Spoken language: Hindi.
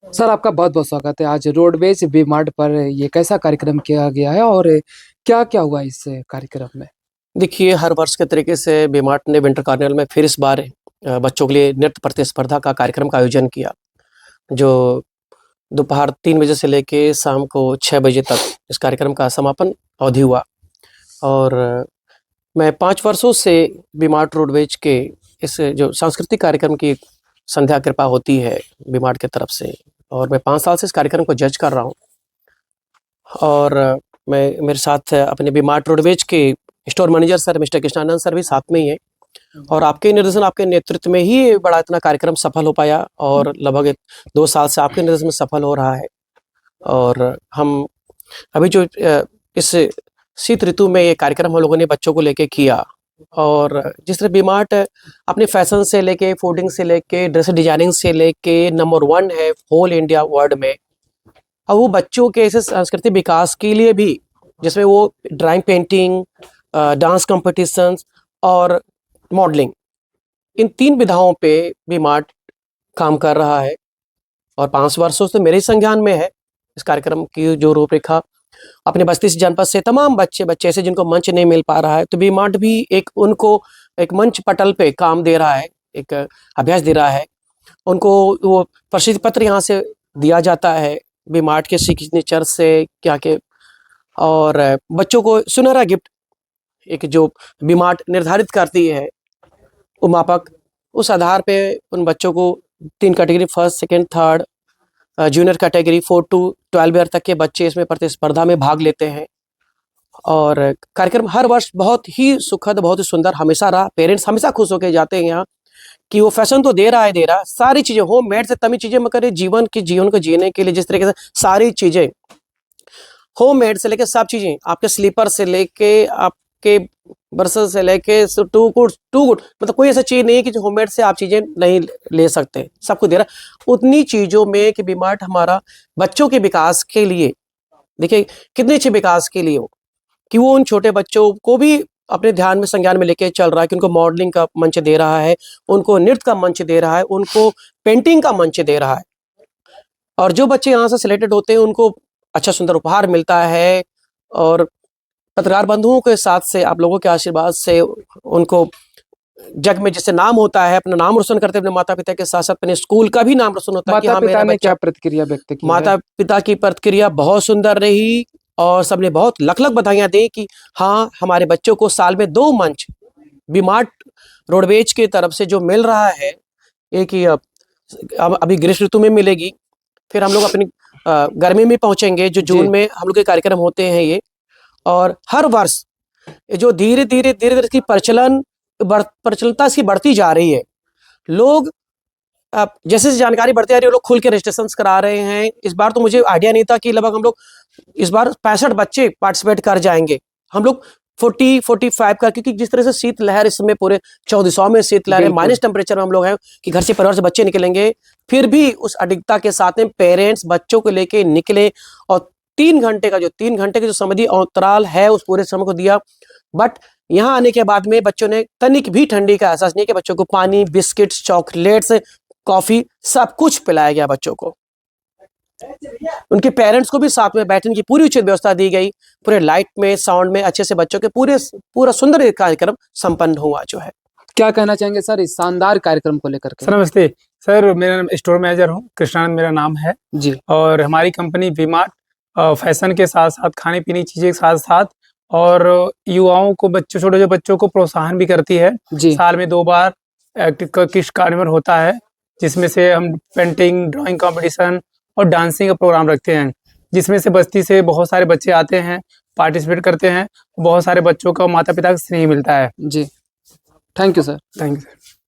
सर आपका बहुत बहुत स्वागत है। आज रोडवेज वी मार्ट पर ये कैसा कार्यक्रम किया गया है और क्या क्या हुआ इस कार्यक्रम में? देखिए, हर वर्ष के तरीके से वी-मार्ट ने विंटर कार्निवल में फिर इस बार बच्चों के लिए नृत्य प्रतिस्पर्धा का कार्यक्रम का आयोजन किया, जो दोपहर 3 बजे से लेके शाम को 6 बजे तक इस कार्यक्रम का समापन अवधि हुआ। और मैं 5 वर्षों से वी-मार्ट रोडवेज के इस जो सांस्कृतिक कार्यक्रम की संध्या कृपा होती है वी-मार्ट की तरफ से, और मैं 5 साल से इस कार्यक्रम को जज कर रहा हूँ। और मैं मेरे साथ अपने वी-मार्ट रोडवेज के store manager sir mister Krishnanand sir भी साथ में ही है, और आपके निर्देशन, आपके नेतृत्व में ही बड़ा इतना कार्यक्रम सफल हो पाया, और लगभग 2 साल से आपके निर्देशन में सफल हो रहा है। और हम अभी जो इस शीत ऋतु में ये कार्यक्रम हम लोगों ने बच्चों को लेके किया, और जिस तरह वी-मार्ट अपने फैशन से लेके, फूडिंग से लेके, ड्रेस डिजाइनिंग से लेके नंबर 1 है होल इंडिया वर्ल्ड में। और वो बच्चों के ऐसे सांस्कृतिक विकास के लिए भी, जिसमें वो ड्राइंग, पेंटिंग, डांस कॉम्पिटिशन्स और मॉडलिंग, इन 3 विधाओं पे वी-मार्ट काम कर रहा है। और 5 वर्षों से मेरे संज्ञान में है इस कार्यक्रम की जो रूपरेखा। अपने बस्ती से जनपद से तमाम बच्चे ऐसे जिनको मंच नहीं मिल पा रहा है, तो वी-मार्ट भी उनको एक मंच पटल पे काम दे रहा है, एक अभ्यास दे रहा है। उनको वो प्रसिद्ध पत्र यहाँ से दिया जाता है वी-मार्ट के सिग्नेचर से क्या के, और बच्चों को सुनहरा गिफ्ट एक जो वी-मार्ट निर्धारित करती है उमापक, उस आधार पे उन बच्चों को 3 category, first, second, third, junior category 4 to 12 year तक के बच्चे इसमें प्रतिस्पर्धा में भाग लेते हैं। और कार्यक्रम हर वर्ष बहुत ही सुखद, बहुत ही सुंदर हमेशा रहा। पेरेंट्स हमेशा खुश होकर जाते हैं यहाँ कि वो फैशन तो दे रहा है, सारी चीज़ें होममेड से तमी चीज़ें मगर जीवन को जीने के लिए जिस तरीके से सारी चीज़ें होममेड से लेके सब चीज़ें, आपके स्लीपर से लेके आपके ब्रशेस से लेके टू गुड मतलब कोई ऐसा चीज़ नहीं है कि जो होममेड से आप चीज़ें नहीं ले सकते, सबको दे रहा है। उतनी चीज़ों में कि वी-मार्ट हमारा बच्चों के विकास के लिए, देखिए कितने अच्छे विकास के लिए हो कि वो उन छोटे बच्चों को भी अपने ध्यान में, संज्ञान में लेके चल रहा है कि उनको मॉडलिंग का मंच दे रहा है, उनको नृत्य का मंच दे रहा है, उनको पेंटिंग का मंच दे रहा है। और जो बच्चे यहाँ से सिलेक्टेड होते हैं उनको अच्छा सुंदर उपहार मिलता है, और पत्रकार बंधुओं के साथ से आप लोगों के आशीर्वाद से उनको जग में जैसे नाम होता है, अपना नाम रोशन करते हैं अपने माता पिता के साथ साथ अपने स्कूल का भी नाम रोशन होता है कि माता हाँ पिता मेरा ने बच्चा। क्या प्रतिक्रिया व्यक्त की है? माता पिता की प्रतिक्रिया बहुत सुंदर रही, और सबने बहुत लख लख बधाइयाँ दी कि हाँ हमारे बच्चों को साल में 2 मंच वी-मार्ट रोडवेज की तरफ से जो मिल रहा है, एक ही अब अभी ग्रीष्म ऋतु में मिलेगी, फिर हम लोग अपनी गर्मी में पहुंचेंगे जो जून में हम लोग के कार्यक्रम होते हैं ये। और हर वर्ष जो धीरे धीरे इसकी प्रचलता इसकी बढ़ती जा रही है। लोग अब जैसे जैसे जानकारी बढ़ती आ रही है, लोग खुल के रजिस्ट्रेशन करा रहे हैं। इस बार तो मुझे आइडिया नहीं था कि लगभग हम लोग इस बार 65 बच्चे पार्टिसिपेट कर जाएंगे। हम लोग 40-45 का, क्योंकि जिस तरह से शीत लहर इस समय पूरे 1400 में शीत लहर है, माइनस टेम्परेचर में हम लोग हैं कि घर से परिवार से बच्चे निकलेंगे, फिर भी उस अडिगता के साथ में पेरेंट्स बच्चों को लेके निकले, और 3 घंटे का जो समझिए अंतराल है उस पूरे समय को दिया। बट यहाँ आने के बाद में बच्चों ने तनिक भी ठंडी का एहसास नहीं, कि बच्चों को पानी, बिस्किट्स, चॉकलेट्स, कॉफी सब कुछ पिलाया गया बच्चों को। उनके पेरेंट्स को भी साथ में बैठने की पूरी उचित व्यवस्था दी गई, पूरे लाइट में, साउंड में अच्छे से बच्चों के पूरा सुंदर कार्यक्रम संपन्न हुआ जो है। क्या कहना चाहेंगे सर इस शानदार कार्यक्रम को लेकर के? सर नमस्ते सर, मेरा नाम स्टोर मैनेजर हूँ, कृष्णानंद मेरा नाम है जी। और हमारी कंपनी वी-मार्ट फैशन के साथ साथ खाने पीने की चीज़ें के साथ साथ और युवाओं को, छोटे बच्चों को प्रोत्साहन भी करती है जी। साल में 2 बार किस कार्निवल होता है, जिसमें से हम पेंटिंग, ड्राइंग कंपटीशन और डांसिंग का प्रोग्राम रखते हैं, जिसमें से बस्ती से बहुत सारे बच्चे आते हैं, पार्टिसिपेट करते हैं। बहुत सारे बच्चों का माता पिता का स्नेह मिलता है। जी, thank you sir. Thank you sir.